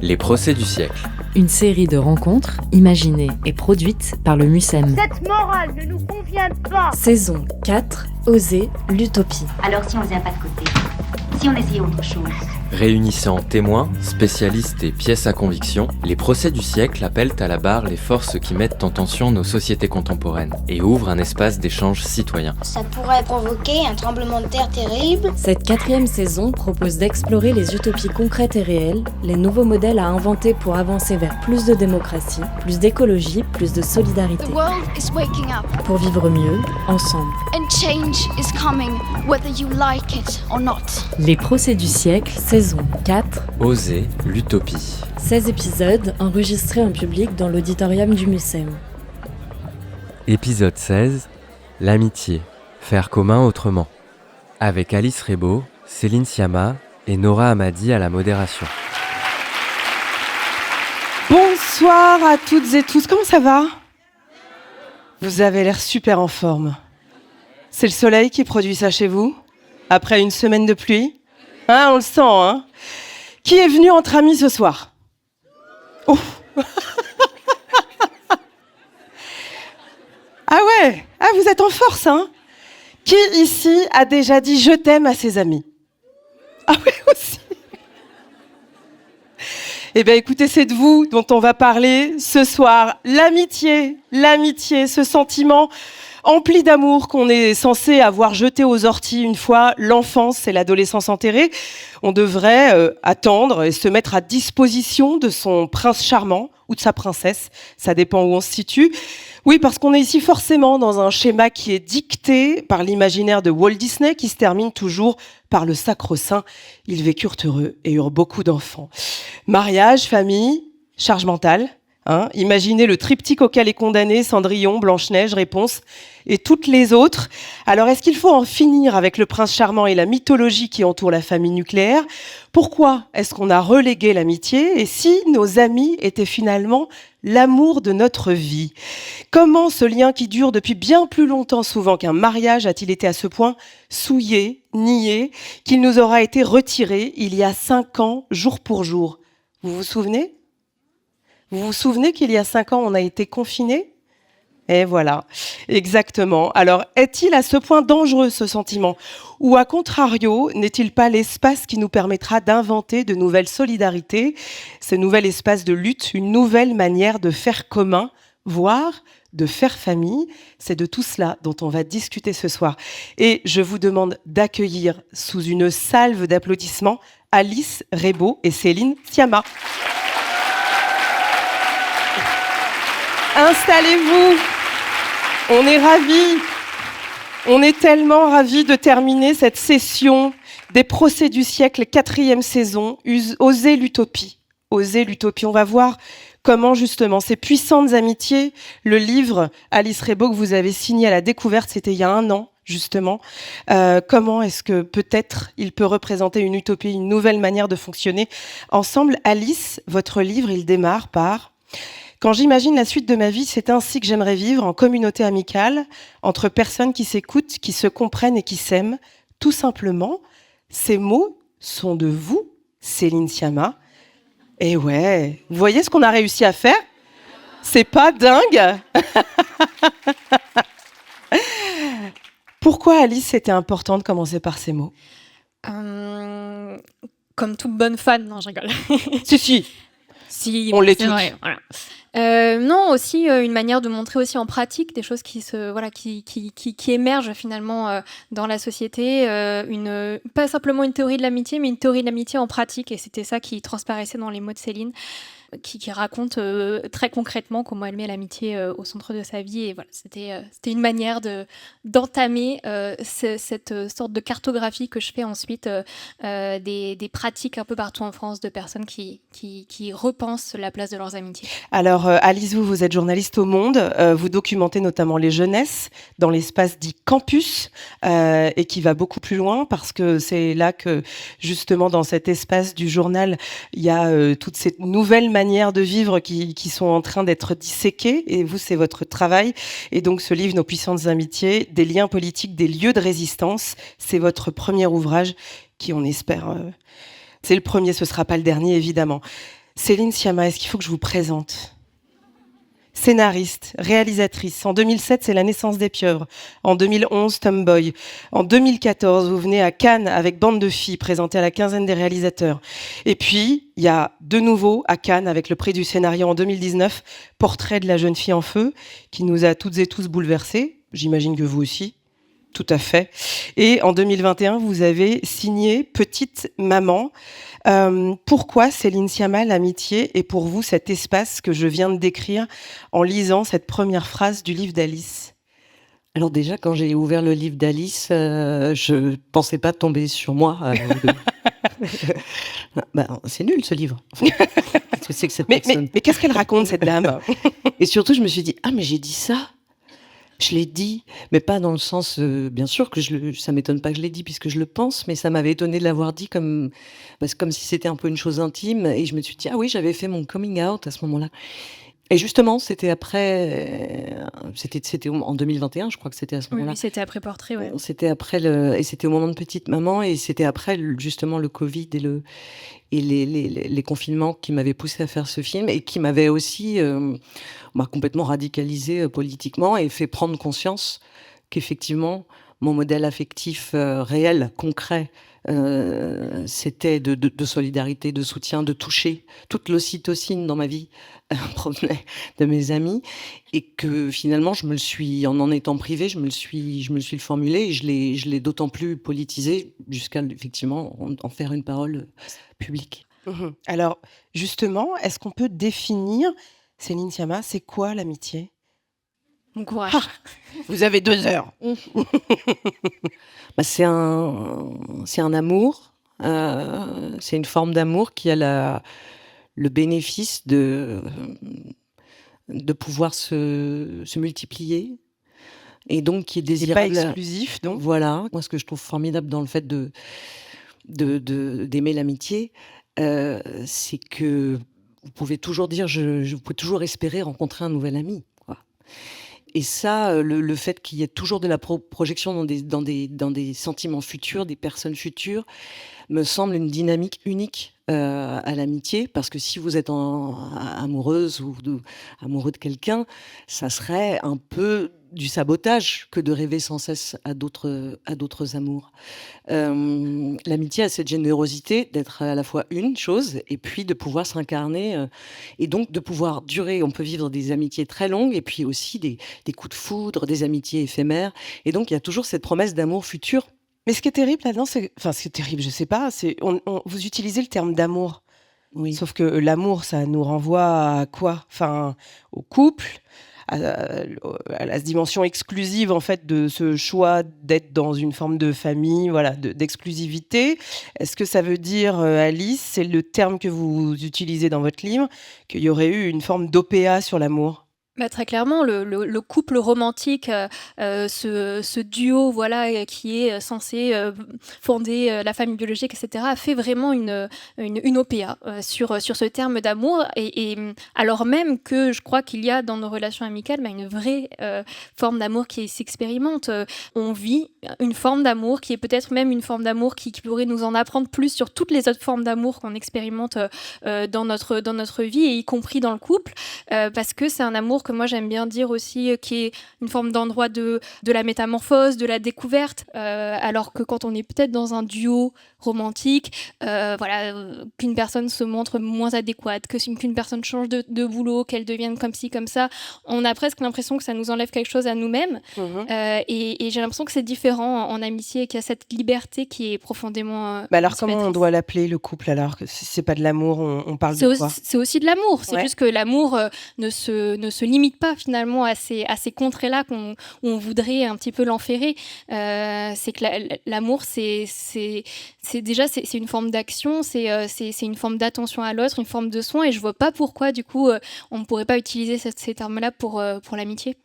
Les procès du siècle. Une série de rencontres imaginées et produites par le MUSEM. Cette morale ne nous convient pas. Saison 4, Oser l'utopie. Alors si on faisait un pas de côté, si on essayait autre chose. Réunissant témoins, spécialistes et pièces à conviction, les procès du siècle appellent à la barre les forces qui mettent en tension nos sociétés contemporaines et ouvrent un espace d'échange citoyen. Ça pourrait provoquer un tremblement de terre terrible. Cette 4e saison propose d'explorer les utopies concrètes et réelles, les nouveaux modèles à inventer pour avancer vers plus de démocratie, plus d'écologie, plus de solidarité. The world is waking up. Pour vivre mieux, ensemble. And change is coming, whether you like it or not. Les procès du siècle, saison 4. Oser l'utopie. 16 épisodes enregistrés en public dans l'auditorium du MUSEM. Épisode 16. L'amitié. Faire commun autrement. Avec Alice Rebaud, Céline Sciamma et Nora Hamadi à la modération. Bonsoir à toutes et tous, comment ça va ? Vous avez l'air super en forme. C'est le soleil qui produit ça chez vous ? Après une semaine de pluie ? Hein, on le sent, hein ? Qui est venu entre amis ce soir ? Oh. Ah ouais, ah, vous êtes en force, hein ? Qui ici a déjà dit « je t'aime » à ses amis ? Ah oui, aussi. Eh bien, écoutez, c'est de vous dont on va parler ce soir. L'amitié, ce sentiment empli d'amour qu'on est censé avoir jeté aux orties une fois l'enfance et l'adolescence enterrées. On devrait attendre et se mettre à disposition de son prince charmant ou de sa princesse, ça dépend où on se situe. Oui, parce qu'on est ici forcément dans un schéma qui est dicté par l'imaginaire de Walt Disney, qui se termine toujours par le sacro-saint. Ils vécurent heureux et eurent beaucoup d'enfants. Mariage, famille, charge mentale. Hein, imaginez le triptyque auquel est condamné Cendrillon, Blanche-Neige, Réponse et toutes les autres. Alors, est-ce qu'il faut en finir avec le prince charmant et la mythologie qui entoure la famille nucléaire ? Pourquoi est-ce qu'on a relégué l'amitié ? Et si nos amis étaient finalement l'amour de notre vie ? Comment ce lien qui dure depuis bien plus longtemps souvent qu'un mariage a-t-il été à ce point souillé, nié, qu'il nous aura été retiré il y a 5 ans, jour pour jour ? Vous vous souvenez ? Vous vous souvenez qu'il y a 5 ans, on a été confinés ? Et voilà, exactement. Alors, est-il à ce point dangereux, ce sentiment ? Ou à contrario, n'est-il pas l'espace qui nous permettra d'inventer de nouvelles solidarités, ce nouvel espace de lutte, une nouvelle manière de faire commun, voire de faire famille ? C'est de tout cela dont on va discuter ce soir. Et je vous demande d'accueillir sous une salve d'applaudissements Alice Rebaud et Céline Sciamma. Installez-vous, on est ravis, on est tellement ravis de terminer cette session des procès du siècle, 4e saison, Oser l'utopie. Oser l'utopie, on va voir comment justement ces puissantes amitiés, le livre Alice Rebaud que vous avez signé à la découverte, c'était il y a 1 an justement, comment est-ce que peut-être il peut représenter une utopie, une nouvelle manière de fonctionner ensemble. Alice, votre livre, il démarre par... Quand j'imagine la suite de ma vie, c'est ainsi que j'aimerais vivre, en communauté amicale, entre personnes qui s'écoutent, qui se comprennent et qui s'aiment. Tout simplement, ces mots sont de vous, Céline Sciamma. Et ouais, vous voyez ce qu'on a réussi à faire ? C'est pas dingue ? Pourquoi, Alice, c'était important de commencer par ces mots ? Comme toute bonne fan, non, je rigole. Si, on l'est toutes. Vrai, voilà. Non, aussi une manière de montrer aussi en pratique des choses qui émergent finalement dans la société, pas simplement une théorie de l'amitié, mais une théorie de l'amitié en pratique, et c'était ça qui transparaissait dans les mots de Céline, qui raconte très concrètement comment elle met l'amitié au centre de sa vie, et voilà, c'était une manière d'entamer cette sorte de cartographie que je fais ensuite des pratiques un peu partout en France de personnes qui repensent la place de leurs amitiés. Alors Alice, vous êtes journaliste au Monde, vous documentez notamment les jeunesses dans l'espace dit campus, et qui va beaucoup plus loin parce que c'est là que justement dans cet espace du journal il y a toutes ces nouvelles manières de vivre qui sont en train d'être disséquées, et vous, c'est votre travail. Et donc, ce livre, Nos puissantes amitiés, des liens politiques, des lieux de résistance, c'est votre premier ouvrage qui, on espère, C'est le premier, ce sera pas le dernier, évidemment. Céline Sciamma, est-ce qu'il faut que je vous présente ? Scénariste, réalisatrice. En 2007, c'est La naissance des pieuvres. En 2011, Tomboy. En 2014, vous venez à Cannes avec Bande de filles, présentée à la quinzaine des réalisateurs. Et puis, il y a de nouveau à Cannes, avec le prix du scénario en 2019, Portrait de la jeune fille en feu, qui nous a toutes et tous bouleversés. J'imagine que vous aussi. Tout à fait. Et en 2021, vous avez signé Petite Maman. Pourquoi, Céline Sciamma, l'amitié est pour vous cet espace que je viens de décrire en lisant cette première phrase du livre d'Alice ? Alors déjà, quand j'ai ouvert le livre d'Alice, je pensais pas tomber sur moi. C'est nul ce livre. Qu'est-ce que c'est que cette personne ? Mais qu'est-ce qu'elle raconte, cette dame ? Et surtout, je me suis dit, mais j'ai dit ça ? Je l'ai dit, mais pas dans le sens, bien sûr que ça m'étonne pas que je l'ai dit puisque je le pense, mais ça m'avait étonné de l'avoir dit comme si c'était un peu une chose intime. Et je me suis dit, ah oui, j'avais fait mon coming out à ce moment-là. Et justement, c'était après, c'était en 2021, je crois que c'était à ce moment-là. Oui, c'était après Portrait, ouais. C'était après et c'était au moment de Petite Maman, et c'était après justement le Covid et les confinements qui m'avaient poussé à faire ce film et qui m'avaient aussi complètement radicalisé politiquement et fait prendre conscience qu'effectivement mon modèle affectif réel, concret, c'était de solidarité, de soutien, de toucher. Toute l'ocytocine dans ma vie provenait de mes amis, et que finalement en étant privée, je me le suis formulé, et je l'ai d'autant plus politisé jusqu'à effectivement en faire une parole publique. Alors justement, est-ce qu'on peut définir, Céline Sciamma, c'est quoi l'amitié ? Bon courage. Vous avez 2 heures. C'est un amour, c'est une forme d'amour qui a le bénéfice de pouvoir se multiplier, et donc qui est désirable. C'est pas exclusif, donc. Voilà, moi ce que je trouve formidable dans le fait d'aimer l'amitié, c'est que vous pouvez toujours dire, vous pouvez toujours espérer rencontrer un nouvel ami, quoi. Et ça, le fait qu'il y ait toujours de la projection dans des sentiments futurs, des personnes futures, me semble une dynamique unique à l'amitié, parce que si vous êtes amoureuse ou amoureux de quelqu'un, ça serait un peu du sabotage que de rêver sans cesse à d'autres amours. L'amitié a cette générosité d'être à la fois une chose et puis de pouvoir s'incarner, et donc de pouvoir durer. On peut vivre des amitiés très longues et puis aussi des coups de foudre, des amitiés éphémères, et donc il y a toujours cette promesse d'amour futur. Mais ce qui est terrible là-dedans, ce qui est terrible, je sais pas, vous utilisez le terme d'amour. Oui. Sauf que l'amour, ça nous renvoie à quoi ? Au couple, à la dimension exclusive en fait de ce choix d'être dans une forme de famille, voilà, d'exclusivité. Est-ce que ça veut dire, Alice, c'est le terme que vous utilisez dans votre livre, qu'il y aurait eu une forme d'OPA sur l'amour ? Très clairement, le couple romantique, ce duo, voilà, qui est censé fonder la famille biologique, etc., a fait vraiment une OPA sur ce terme d'amour, et alors même que je crois qu'il y a dans nos relations amicales une vraie forme d'amour qui s'expérimente. On vit une forme d'amour qui est peut-être même une forme d'amour qui pourrait nous en apprendre plus sur toutes les autres formes d'amour qu'on expérimente dans notre vie, et y compris dans le couple, parce que c'est un amour que moi j'aime bien dire aussi, qui est une forme d'endroit de la métamorphose, de la découverte, alors que quand on est peut-être dans un duo romantique, qu'une personne se montre moins adéquate, qu'une personne change de boulot, qu'elle devienne comme ci, comme ça, on a presque l'impression que ça nous enlève quelque chose à nous-mêmes. Et j'ai l'impression que c'est différent en amitié, et qu'il y a cette liberté qui est profondément alors comment on doit l'appeler, le couple, alors que c'est pas de l'amour, on parle de quoi ? C'est aussi de l'amour, c'est juste que l'amour ne se limite pas finalement à ces contrées-là où on voudrait un petit peu l'enferrer. C'est que l'amour, c'est une forme d'action, c'est une forme d'attention à l'autre, une forme de soin, et je vois pas pourquoi du coup on ne pourrait pas utiliser ces termes-là pour l'amitié.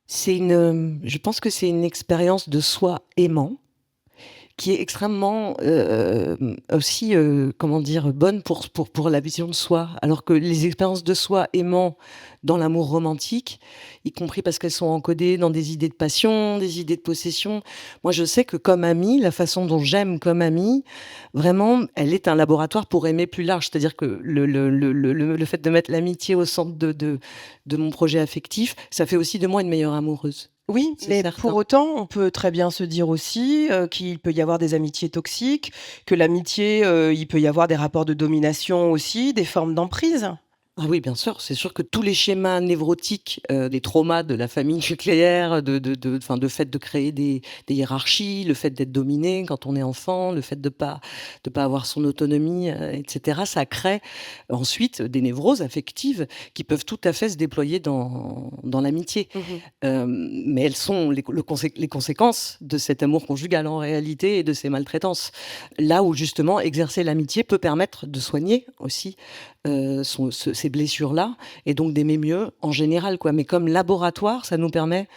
Céline ? Je pense que c'est une expérience de soi aimant qui est extrêmement aussi, comment dire, bonne pour la vision de soi. Alors que les expériences de soi aimant dans l'amour romantique, y compris parce qu'elles sont encodées dans des idées de passion, des idées de possession. Moi, je sais que comme amie, la façon dont j'aime comme amie, vraiment, elle est un laboratoire pour aimer plus large. C'est-à-dire que le fait de mettre l'amitié au centre de mon projet affectif, ça fait aussi de moi une meilleure amoureuse. Oui, C'est mais certain. pour autant, on peut très bien se dire aussi qu'il peut y avoir des amitiés toxiques, que l'amitié, il peut y avoir des rapports de domination aussi, des formes d'emprise. Ah oui, bien sûr. C'est sûr que tous les schémas névrotiques, des traumas de la famille nucléaire, enfin, de fait de créer des hiérarchies, le fait d'être dominé quand on est enfant, le fait de pas avoir son autonomie, etc. Ça crée ensuite des névroses affectives qui peuvent tout à fait se déployer dans l'amitié. Mais elles sont les conséquences de cet amour conjugal en réalité et de ces maltraitances. Là où justement exercer l'amitié peut permettre de soigner aussi ces blessures-là et donc d'aimer mieux en général, quoi. Mais comme laboratoire, ça nous permet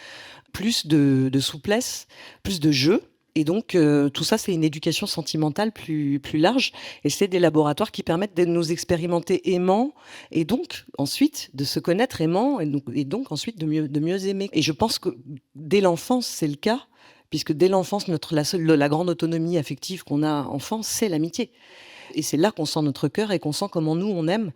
plus de souplesse, plus de jeu. Et donc, tout ça, c'est une éducation sentimentale plus large. Et c'est des laboratoires qui permettent de nous expérimenter aimant et donc ensuite de se connaître aimant et donc ensuite de mieux aimer. Et je pense que dès l'enfance, c'est le cas, puisque dès l'enfance, la grande autonomie affective qu'on a enfant, c'est l'amitié. Et c'est là qu'on sent notre cœur et qu'on sent comment nous, on aime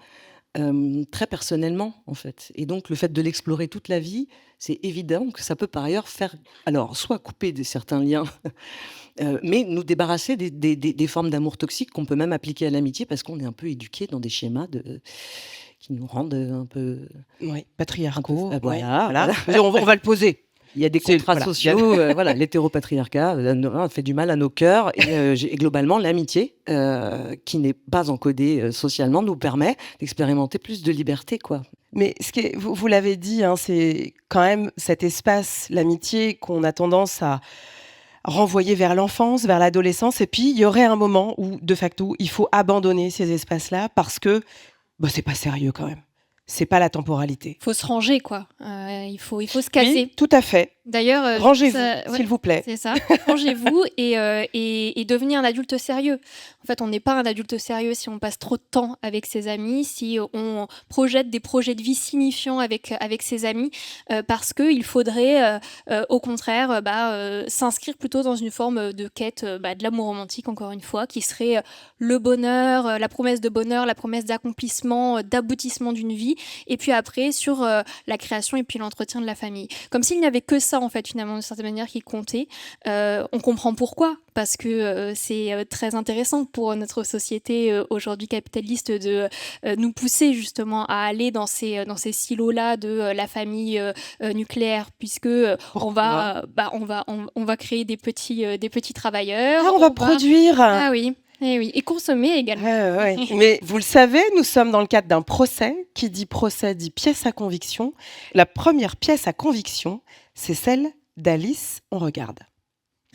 très personnellement, en fait. Et donc, le fait de l'explorer toute la vie, c'est évident que ça peut par ailleurs faire, alors, soit couper certains liens, mais nous débarrasser des formes d'amour toxique qu'on peut même appliquer à l'amitié parce qu'on est un peu éduqué dans des schémas qui nous rendent un peu... Oui, patriarcaux. Voilà. On va le poser. Il y a des contrats sociaux, l'hétéropatriarcat fait du mal à nos cœurs et globalement l'amitié, qui n'est pas encodée socialement, nous permet d'expérimenter plus de liberté, quoi. Mais vous l'avez dit, hein, c'est quand même cet espace, l'amitié, qu'on a tendance à renvoyer vers l'enfance, vers l'adolescence, et puis il y aurait un moment où, de facto, il faut abandonner ces espaces-là parce que c'est pas sérieux quand même. C'est pas la temporalité. Il faut se ranger, quoi. Il faut se caser. Oui, tout à fait. D'ailleurs, rangez-vous, s'il vous plaît. C'est ça. Rangez-vous et devenez un adulte sérieux. En fait, on n'est pas un adulte sérieux si on passe trop de temps avec ses amis, si on projette des projets de vie signifiants avec ses amis, parce qu'il faudrait, au contraire, s'inscrire plutôt dans une forme de quête de l'amour romantique, encore une fois, qui serait le bonheur, la promesse de bonheur, la promesse d'accomplissement, d'aboutissement d'une vie, et puis après, sur la création et puis l'entretien de la famille. Comme s'il n'y avait que ça, en fait, finalement, d'une certaine manière, qui comptait. On comprend pourquoi, parce que c'est très intéressant pour notre société aujourd'hui capitaliste de nous pousser justement à aller dans ces silos-là de la famille nucléaire, puisque on va créer des petits travailleurs. On va produire. Ah oui. Et consommer également. Mais vous le savez, nous sommes dans le cadre d'un procès. Qui dit procès dit pièce à conviction. La première pièce à conviction, c'est celle d'Alice. On regarde.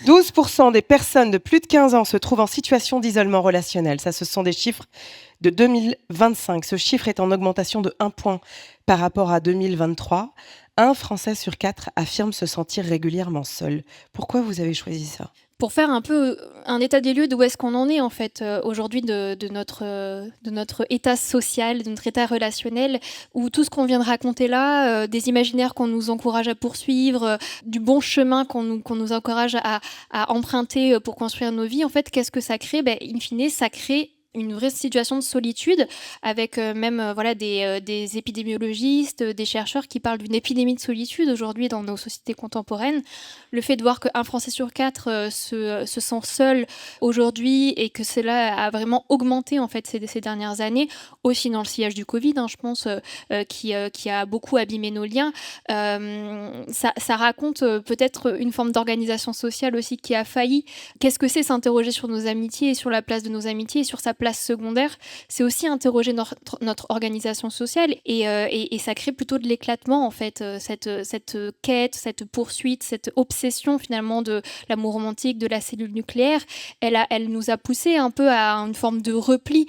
12% des personnes de plus de 15 ans se trouvent en situation d'isolement relationnel. Ça, ce sont des chiffres de 2025. Ce chiffre est en augmentation de 1 point par rapport à 2023. Un Français sur 4 affirme se sentir régulièrement seul. Pourquoi vous avez choisi ça ? Pour faire un peu un état des lieux de où est-ce qu'on en est en fait aujourd'hui de notre état social, de notre état relationnel, où tout ce qu'on vient de raconter là, des imaginaires qu'on nous encourage à poursuivre, du bon chemin qu'on nous encourage à emprunter pour construire nos vies, en fait, qu'est-ce que ça crée ? In fine, ça crée une vraie situation de solitude, avec même des épidémiologistes, des chercheurs qui parlent d'une épidémie de solitude aujourd'hui dans nos sociétés contemporaines. Le fait de voir qu'un Français sur 4 se sent seul aujourd'hui et que cela a vraiment augmenté en fait ces dernières années, aussi dans le sillage du Covid, je pense, qui a beaucoup abîmé nos liens. Ça raconte peut-être une forme d'organisation sociale aussi qui a failli. Qu'est-ce que c'est s'interroger sur nos amitiés et sur la place de nos amitiés et sur sa place place secondaire, c'est aussi interroger notre organisation sociale et ça crée plutôt de l'éclatement en fait, cette quête, cette poursuite, cette obsession finalement de l'amour romantique, de la cellule nucléaire, elle nous a poussé un peu à une forme de repli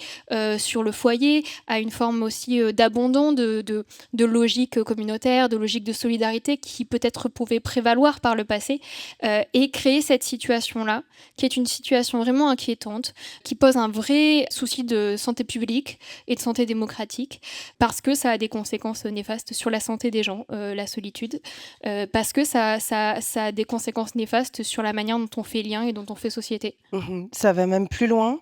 sur le foyer, à une forme aussi d'abandon de logique communautaire, de logique de solidarité qui peut-être pouvait prévaloir par le passé, et créer cette situation-là, qui est une situation vraiment inquiétante, qui pose un vrai souci de santé publique et de santé démocratique, parce que ça a des conséquences néfastes sur la santé des gens, la solitude, parce que ça a des conséquences néfastes sur la manière dont on fait lien et dont on fait société. Ça va même plus loin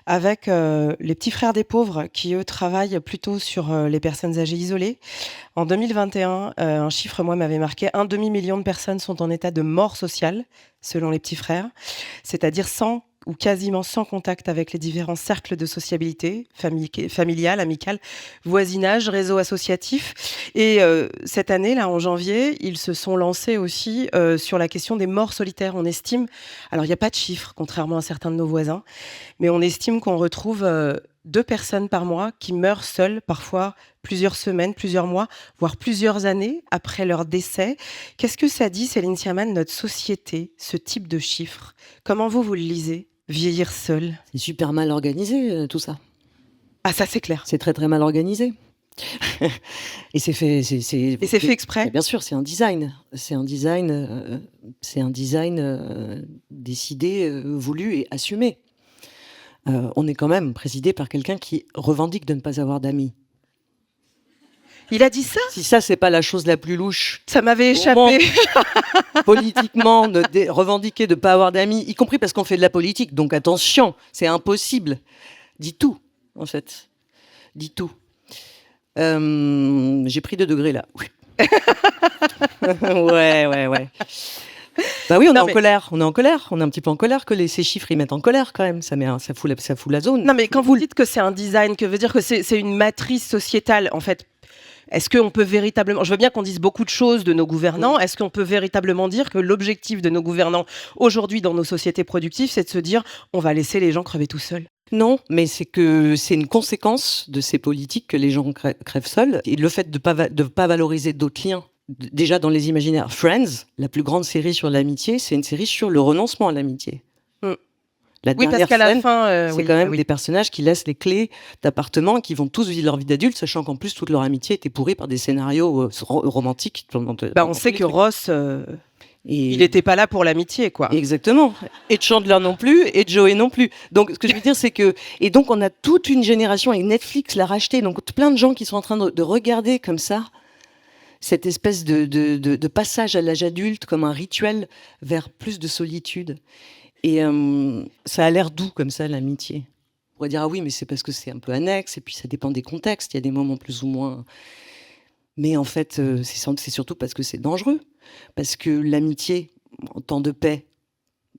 avec les petits frères des pauvres qui, eux, travaillent plutôt sur les personnes âgées isolées. En 2021, un chiffre, moi, m'avait marqué, 1 demi-million de personnes sont en état de mort sociale, selon les petits frères, c'est-à-dire sans ou quasiment sans contact avec les différents cercles de sociabilité, familiale, amicale, voisinage, réseau associatif. Et cette année, là, en janvier, ils se sont lancés aussi sur la question des morts solitaires. On estime, alors il n'y a pas de chiffres, contrairement à certains de nos voisins, mais on estime qu'on retrouve 2 personnes par mois qui meurent seules, parfois plusieurs semaines, plusieurs mois, voire plusieurs années après leur décès. Qu'est-ce que ça dit, Céline Sciamma, de notre société, ce type de chiffres? Comment vous le lisez? Vieillir seul. C'est super mal organisé, tout ça. Ah, ça, c'est clair. C'est très, très mal organisé. Et c'est fait... Et c'est fait exprès? Bien sûr, c'est un design. C'est un design décidé, voulu et assumé. On est quand même présidé par quelqu'un qui revendique de ne pas avoir d'amis. Il a dit ça? Si ça, c'est pas la chose la plus louche. Ça m'avait échappé. Politiquement, revendiquer de ne pas avoir d'amis, y compris parce qu'on fait de la politique. Donc attention, c'est impossible. Dis tout, en fait. Dis tout. J'ai pris 2 degrés, là. Oui. Ouais. Bah oui, on est en colère. On est un petit peu en colère que ces chiffres, ils mettent en colère quand même. Ça fout la zone. Non, mais quand vous dites que c'est un design, que veut dire que c'est une matrice sociétale, en fait. Est-ce qu'on peut véritablement... Je veux bien qu'on dise beaucoup de choses de nos gouvernants. Est-ce qu'on peut véritablement dire que l'objectif de nos gouvernants aujourd'hui dans nos sociétés productives, c'est de se dire on va laisser les gens crever tout seuls? Non, mais c'est une conséquence de ces politiques que les gens crèvent seuls. Et le fait de pas valoriser d'autres liens. Déjà dans les imaginaires, Friends, la plus grande série sur l'amitié, c'est une série sur le renoncement à l'amitié. Oui, parce qu'à la fin, c'est quand même des personnages qui laissent les clés d'appartement, qui vont tous vivre leur vie d'adulte, sachant qu'en plus toute leur amitié était pourrie par des scénarios romantiques. On sait que Ross, il n'était pas là pour l'amitié, quoi. Exactement. Et Chandler non plus, et Joey non plus. Donc, ce que je veux dire, c'est que... Et donc, on a toute une génération, et Netflix l'a racheté, donc plein de gens qui sont en train de regarder comme ça cette espèce de passage à l'âge adulte comme un rituel vers plus de solitude. Et ça a l'air doux comme ça, l'amitié. On pourrait dire, ah oui, mais c'est parce que c'est un peu annexe, et puis ça dépend des contextes, il y a des moments plus ou moins... Mais en fait, c'est surtout parce que c'est dangereux. Parce que l'amitié, en temps de paix,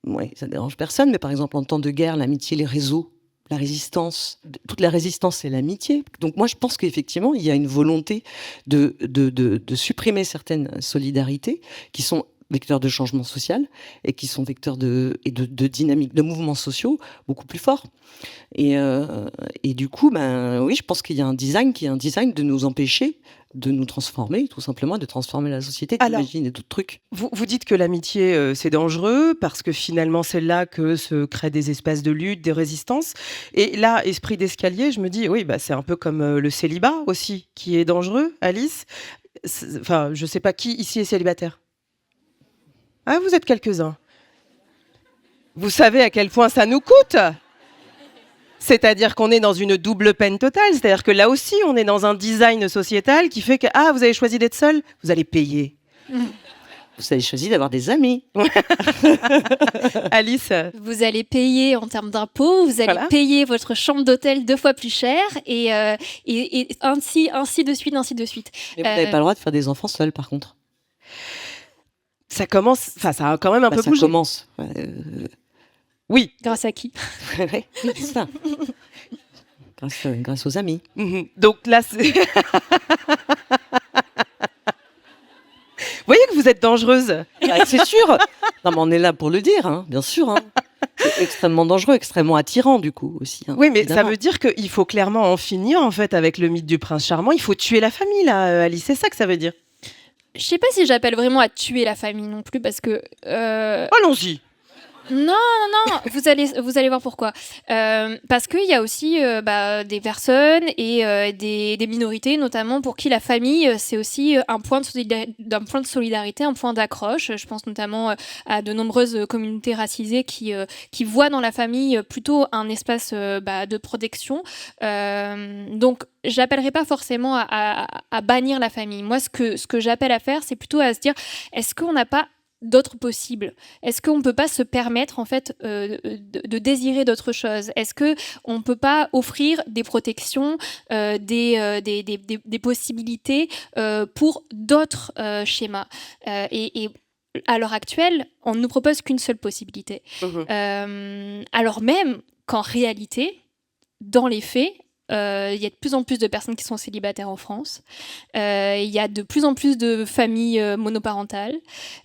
ouais, ça ne dérange personne, mais par exemple, en temps de guerre, l'amitié, les réseaux, la résistance, toute la résistance, c'est l'amitié. Donc moi, je pense qu'effectivement, il y a une volonté de supprimer certaines solidarités qui sont vecteurs de changement social et qui sont vecteurs de dynamique, de mouvements sociaux beaucoup plus forts. Et du coup, oui, je pense qu'il y a un design qui est un design de nous empêcher de nous transformer, tout simplement, de transformer la société, d'imaginer d'autres trucs. Vous dites que l'amitié, c'est dangereux parce que finalement, c'est là que se créent des espaces de lutte, des résistances. Et là, esprit d'escalier, je me dis, oui, c'est un peu comme le célibat aussi, qui est dangereux, Alice. Enfin, je ne sais pas qui ici est célibataire. Ah, vous êtes quelques-uns. Vous savez à quel point ça nous coûte? C'est-à-dire qu'on est dans une double peine totale. C'est-à-dire que là aussi, on est dans un design sociétal qui fait que, vous avez choisi d'être seul, vous allez payer. Vous avez choisi d'avoir des amis. Alice? Vous allez payer en termes d'impôts, vous allez payer votre chambre d'hôtel 2 fois plus cher, et ainsi de suite. Mais vous n'avez pas le droit de faire des enfants seuls, par contre. Ça commence, ça a quand même un peu bougé. Ça commence. Oui. Grâce à qui? Oui, c'est ça. Grâce aux amis. Donc là, c'est... Vous voyez que vous êtes dangereuse. C'est sûr. Non, mais on est là pour le dire, hein, bien sûr. Hein. C'est extrêmement dangereux, extrêmement attirant du coup aussi. Oui, mais évidemment. ça veut dire qu'il faut clairement en finir en fait avec le mythe du prince charmant. Il faut tuer la famille là, Alice. C'est ça que ça veut dire. Je sais pas si j'appelle vraiment à tuer la famille non plus, parce que... Allons-y. Non, vous allez voir pourquoi. Parce qu'il y a aussi des personnes et des minorités, notamment pour qui la famille, c'est aussi un point de solidarité, un point d'accroche. Je pense notamment à de nombreuses communautés racisées qui voient dans la famille plutôt un espace de protection. Donc, j'appellerai pas forcément à bannir la famille. Moi, ce que j'appelle à faire, c'est plutôt à se dire, est-ce qu'on n'a pas d'autres possibles? Est-ce qu'on ne peut pas se permettre en fait de désirer d'autres choses? Est-ce qu'on ne peut pas offrir des protections, des possibilités pour d'autres schémas? Et à l'heure actuelle, on ne nous propose qu'une seule possibilité. Alors même qu'en réalité, dans les faits, il y a de plus en plus de personnes qui sont célibataires en France. Il y a de plus en plus de familles monoparentales.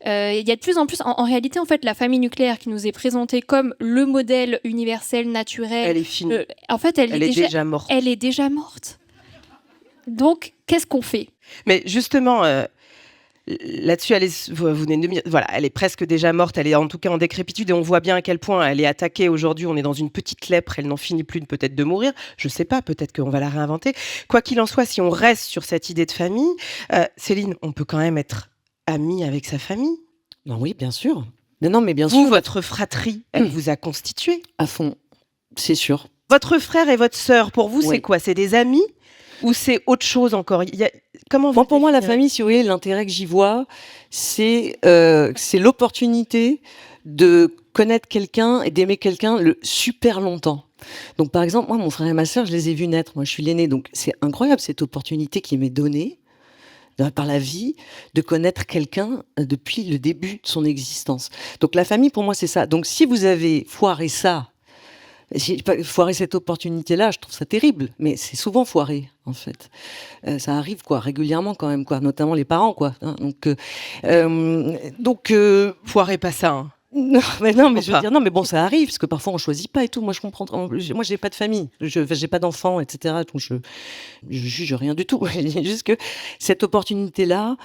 Il y a de plus en plus... En réalité, en fait, la famille nucléaire qui nous est présentée comme le modèle universel, naturel... Elle est finie. En fait, elle est déjà morte. Elle est déjà morte. Donc, qu'est-ce qu'on fait? Mais justement... là-dessus, vous venez de me dire, voilà, elle est presque déjà morte, elle est en tout cas en décrépitude et on voit bien à quel point elle est attaquée aujourd'hui. On est dans une petite lèpre, elle n'en finit plus peut-être de mourir. Je sais pas, peut-être qu'on va la réinventer. Quoi qu'il en soit, si on reste sur cette idée de famille, Céline, on peut quand même être amie avec sa famille. Non, oui, bien sûr. Non, mais bien Vous, sûr. votre fratrie, elle vous a constitué. À fond, c'est sûr. Votre frère et votre sœur, pour vous, c'est quoi? C'est des amis ou c'est autre chose encore? Comment vous Pour moi, la famille, si vous voulez, l'intérêt que j'y vois, c'est l'opportunité de connaître quelqu'un et d'aimer quelqu'un super longtemps. Donc, par exemple, moi, mon frère et ma sœur, je les ai vus naître. Moi, je suis l'aîné. Donc, c'est incroyable cette opportunité qui m'est donnée par la vie de connaître quelqu'un depuis le début de son existence. Donc, la famille, pour moi, c'est ça. Donc, si vous avez foiré ça, foirer cette opportunité-là, je trouve ça terrible, mais c'est souvent foiré en fait. Ça arrive régulièrement quand même notamment les parents hein. Donc foirez pas ça. Hein. Non, mais je veux dire non, mais bon, ça arrive parce que parfois on choisit pas et tout. Moi, je comprends. Moi, j'ai pas de famille, j'ai pas d'enfants, etc. Donc je juge rien du tout. Je dis juste que cette opportunité-là,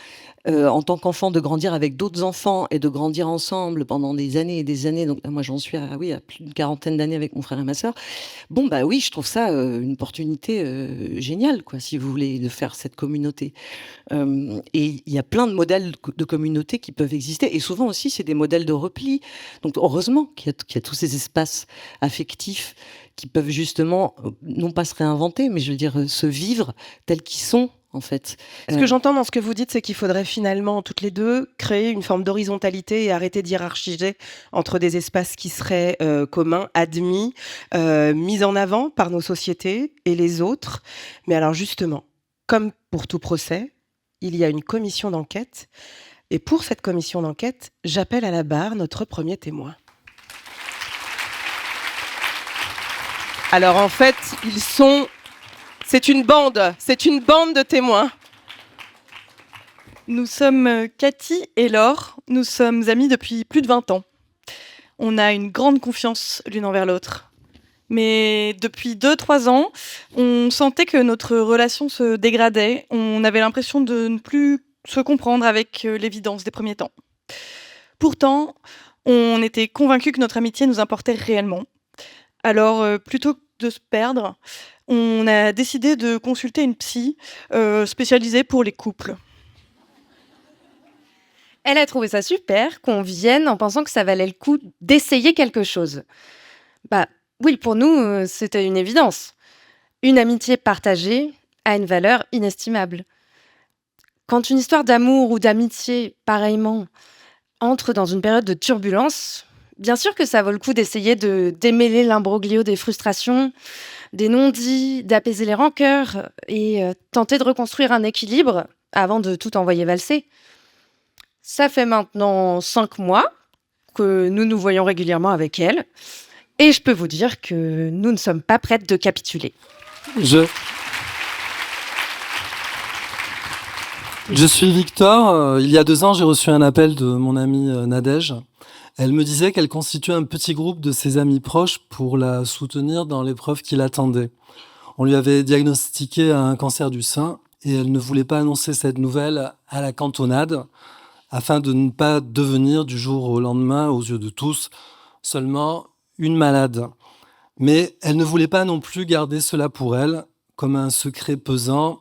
en tant qu'enfant, de grandir avec d'autres enfants et de grandir ensemble pendant des années et des années. Donc moi, j'en suis à plus d'une quarantaine d'années avec mon frère et ma sœur. Bon, bah oui, je trouve ça une opportunité géniale, si vous voulez, de faire cette communauté. Et il y a plein de modèles de communauté qui peuvent exister. Et souvent aussi, c'est des modèles de repli. Donc heureusement qu'il y a tous ces espaces affectifs qui peuvent justement, non pas se réinventer, mais je veux dire se vivre tels qu'ils sont. En fait. Ce que j'entends dans ce que vous dites, c'est qu'il faudrait finalement, toutes les deux, créer une forme d'horizontalité et arrêter de hiérarchiser entre des espaces qui seraient communs, admis, mis en avant par nos sociétés et les autres. Mais alors justement, comme pour tout procès, il y a une commission d'enquête. Et pour cette commission d'enquête, j'appelle à la barre notre premier témoin. Alors en fait, c'est une bande de témoins. Nous sommes Cathy et Laure, nous sommes amies depuis plus de 20 ans. On a une grande confiance l'une envers l'autre. Mais depuis 2-3 ans, on sentait que notre relation se dégradait. On avait l'impression de ne plus se comprendre avec l'évidence des premiers temps. Pourtant, on était convaincus que notre amitié nous importait réellement. Alors, plutôt que de se perdre, on a décidé de consulter une psy spécialisée pour les couples. Elle a trouvé ça super qu'on vienne en pensant que ça valait le coup d'essayer quelque chose. Bah oui, pour nous, c'était une évidence. Une amitié partagée a une valeur inestimable. Quand une histoire d'amour ou d'amitié, pareillement, entre dans une période de turbulence, bien sûr que ça vaut le coup d'essayer de démêler l'imbroglio des frustrations, des non-dits, d'apaiser les rancœurs et tenter de reconstruire un équilibre avant de tout envoyer valser. Ça fait maintenant 5 mois que nous nous voyons régulièrement avec elle et je peux vous dire que nous ne sommes pas prêtes de capituler. Je suis Victor. Il y a 2 ans, j'ai reçu un appel de mon ami Nadège Elle me disait qu'elle constituait un petit groupe de ses amis proches pour la soutenir dans l'épreuve qui l'attendait. On lui avait diagnostiqué un cancer du sein et elle ne voulait pas annoncer cette nouvelle à la cantonade afin de ne pas devenir du jour au lendemain, aux yeux de tous, seulement une malade. Mais elle ne voulait pas non plus garder cela pour elle, comme un secret pesant.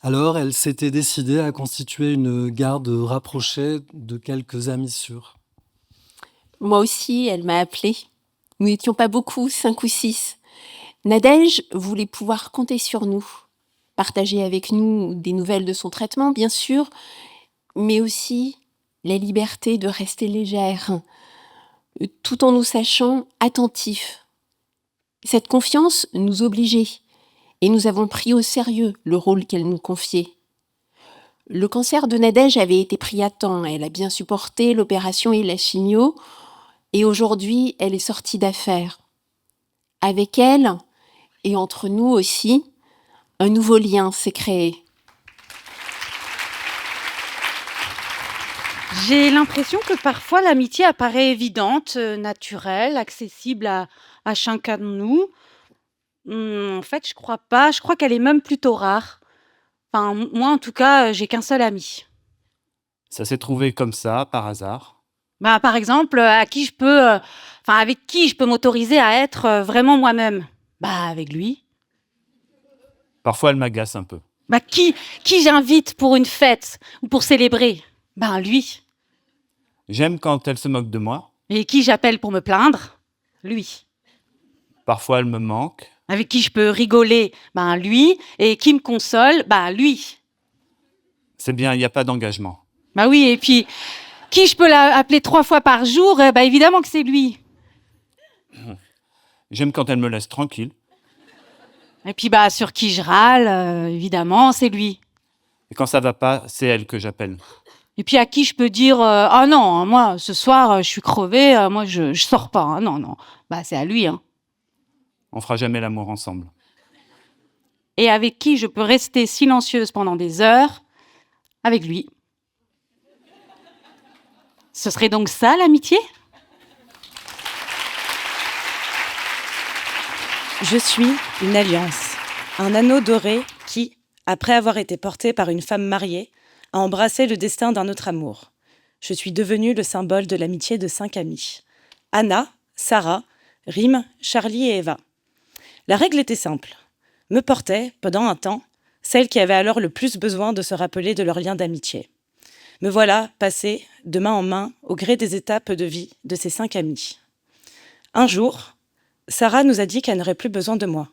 Alors elle s'était décidée à constituer une garde rapprochée de quelques amis sûrs. Moi aussi, elle m'a appelée. Nous n'étions pas beaucoup, 5 ou 6. Nadège voulait pouvoir compter sur nous, partager avec nous des nouvelles de son traitement, bien sûr, mais aussi la liberté de rester légère, tout en nous sachant attentifs. Cette confiance nous obligeait, et nous avons pris au sérieux le rôle qu'elle nous confiait. Le cancer de Nadège avait été pris à temps, elle a bien supporté l'opération et la chimio, et aujourd'hui, elle est sortie d'affaires. Avec elle, et entre nous aussi, un nouveau lien s'est créé. J'ai l'impression que parfois l'amitié apparaît évidente, naturelle, accessible à chacun de nous. En fait, je crois pas. Je crois qu'elle est même plutôt rare. Enfin, moi, en tout cas, j'ai qu'un seul ami. Ça s'est trouvé comme ça, par hasard. Bah, par exemple, avec qui je peux m'autoriser à être vraiment moi-même? Bah, avec lui. Parfois, elle m'agace un peu. Bah, qui j'invite pour une fête ou pour célébrer? Ben, lui. J'aime quand elle se moque de moi. Et qui j'appelle pour me plaindre? Lui. Parfois, elle me manque. Avec qui je peux rigoler? Ben, lui. Et qui me console? Ben, lui. C'est bien, il n'y a pas d'engagement. Bah oui, et puis, qui je peux appeler 3 fois par jour? Bah, évidemment que c'est lui. J'aime quand elle me laisse tranquille. Et puis, bah, sur qui je râle, évidemment, c'est lui. Et quand ça va pas, c'est elle que j'appelle. Et puis, à qui je peux dire ah non, moi, ce soir, je suis crevée, moi, je sors pas. Hein, non. Bah, c'est à lui. Hein. On fera jamais l'amour ensemble. Et avec qui je peux rester silencieuse pendant des heures? Avec lui. Ce serait donc ça, l'amitié? Je suis une alliance, un anneau doré qui, après avoir été porté par une femme mariée, a embrassé le destin d'un autre amour. Je suis devenue le symbole de l'amitié de 5 amis. Anna, Sarah, Rim, Charlie et Eva. La règle était simple. Me portait, pendant un temps, celle qui avait alors le plus besoin de se rappeler de leur lien d'amitié. Me voilà passée, de main en main, au gré des étapes de vie de ces 5 amis. Un jour, Sarah nous a dit qu'elle n'aurait plus besoin de moi,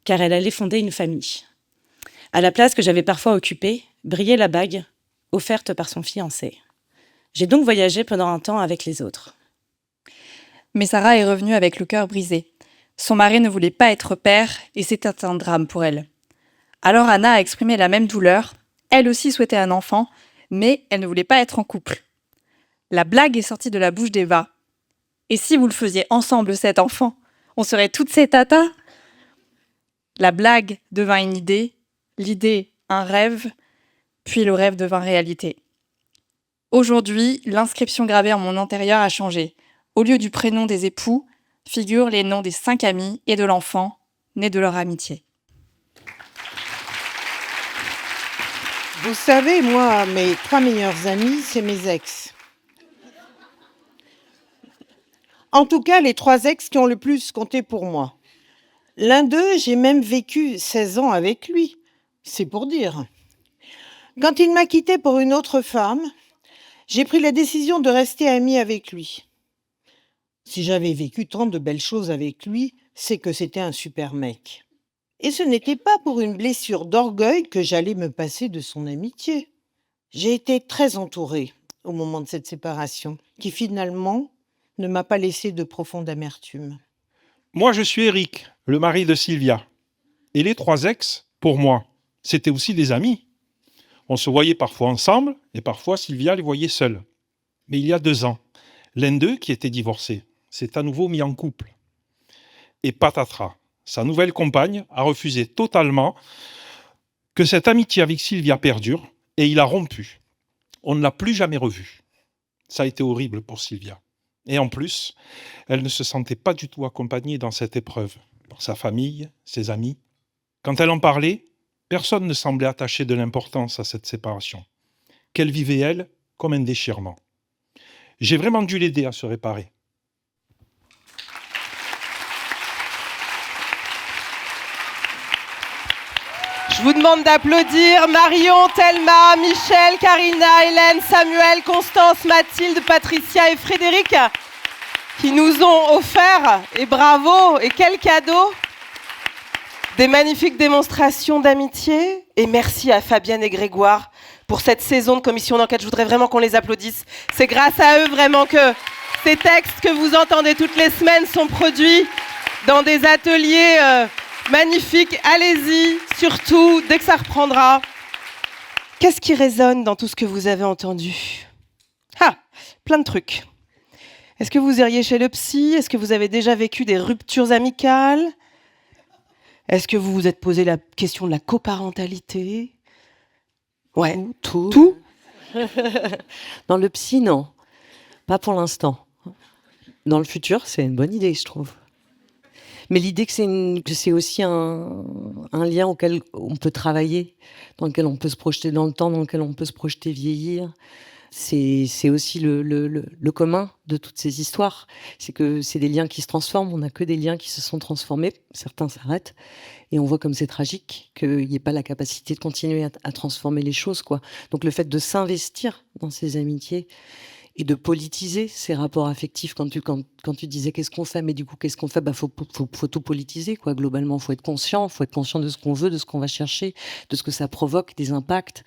car elle allait fonder une famille. À la place que j'avais parfois occupée, brillait la bague, offerte par son fiancé. J'ai donc voyagé pendant un temps avec les autres. Mais Sarah est revenue avec le cœur brisé. Son mari ne voulait pas être père et c'était un drame pour elle. Alors Anna a exprimé la même douleur. Elle aussi souhaitait un enfant, mais elle ne voulait pas être en couple. La blague est sortie de la bouche d'Eva. Et si vous le faisiez ensemble, cet enfant, on serait toutes ces tatas? La blague devint une idée, l'idée un rêve, puis le rêve devint réalité. Aujourd'hui, l'inscription gravée en mon intérieur a changé. Au lieu du prénom des époux, figurent les noms des 5 amis et de l'enfant, né de leur amitié. Vous savez, moi, mes 3 meilleurs amis, c'est mes ex. En tout cas, les 3 ex qui ont le plus compté pour moi. L'un d'eux, j'ai même vécu 16 ans avec lui. C'est pour dire. Quand il m'a quittée pour une autre femme, j'ai pris la décision de rester amie avec lui. Si j'avais vécu tant de belles choses avec lui, c'est que c'était un super mec. Et ce n'était pas pour une blessure d'orgueil que j'allais me passer de son amitié. J'ai été très entourée au moment de cette séparation, qui finalement ne m'a pas laissé de profonde amertume. Moi, je suis Eric, le mari de Sylvia. Et les 3 ex, pour moi, c'était aussi des amis. On se voyait parfois ensemble, et parfois Sylvia les voyait seuls. Mais il y a 2 ans, l'un d'eux, qui était divorcé, s'est à nouveau mis en couple. Et patatras, sa nouvelle compagne a refusé totalement que cette amitié avec Sylvia perdure, et il a rompu. On ne l'a plus jamais revu. Ça a été horrible pour Sylvia. Et en plus, elle ne se sentait pas du tout accompagnée dans cette épreuve, par sa famille, ses amis. Quand elle en parlait, personne ne semblait attacher de l'importance à cette séparation, qu'elle vivait, elle, comme un déchirement. J'ai vraiment dû l'aider à se réparer. Je vous demande d'applaudir Marion, Thelma, Michel, Karina, Hélène, Samuel, Constance, Mathilde, Patricia et Frédéric qui nous ont offert, et bravo, et quel cadeau, des magnifiques démonstrations d'amitié. Et merci à Fabienne et Grégoire pour cette saison de commission d'enquête. Je voudrais vraiment qu'on les applaudisse. C'est grâce à eux vraiment que ces textes que vous entendez toutes les semaines sont produits dans des ateliers magnifiques. Allez-y, surtout, dès que ça reprendra. Qu'est-ce qui résonne dans tout ce que vous avez entendu? Ah, plein de trucs. Est-ce que vous iriez chez le psy? Est-ce que vous avez déjà vécu des ruptures amicales? Est-ce que vous vous êtes posé la question de la coparentalité? Ouais, tout. Dans le psy, non. Pas pour l'instant. Dans le futur, c'est une bonne idée, je trouve. Mais l'idée que c'est aussi un lien auquel on peut travailler, dans lequel on peut se projeter dans le temps, dans lequel on peut se projeter vieillir. C'est aussi le commun de toutes ces histoires. C'est que c'est des liens qui se transforment. On n'a que des liens qui se sont transformés. Certains s'arrêtent. Et on voit comme c'est tragique qu'il n'y ait pas la capacité de continuer à transformer les choses, quoi. Donc le fait de s'investir dans ces amitiés et de politiser ces rapports affectifs, quand tu disais qu'est-ce qu'on fait, mais du coup qu'est-ce qu'on fait, faut tout politiser, quoi. Globalement, faut être conscient de ce qu'on veut, de ce qu'on va chercher, de ce que ça provoque, des impacts.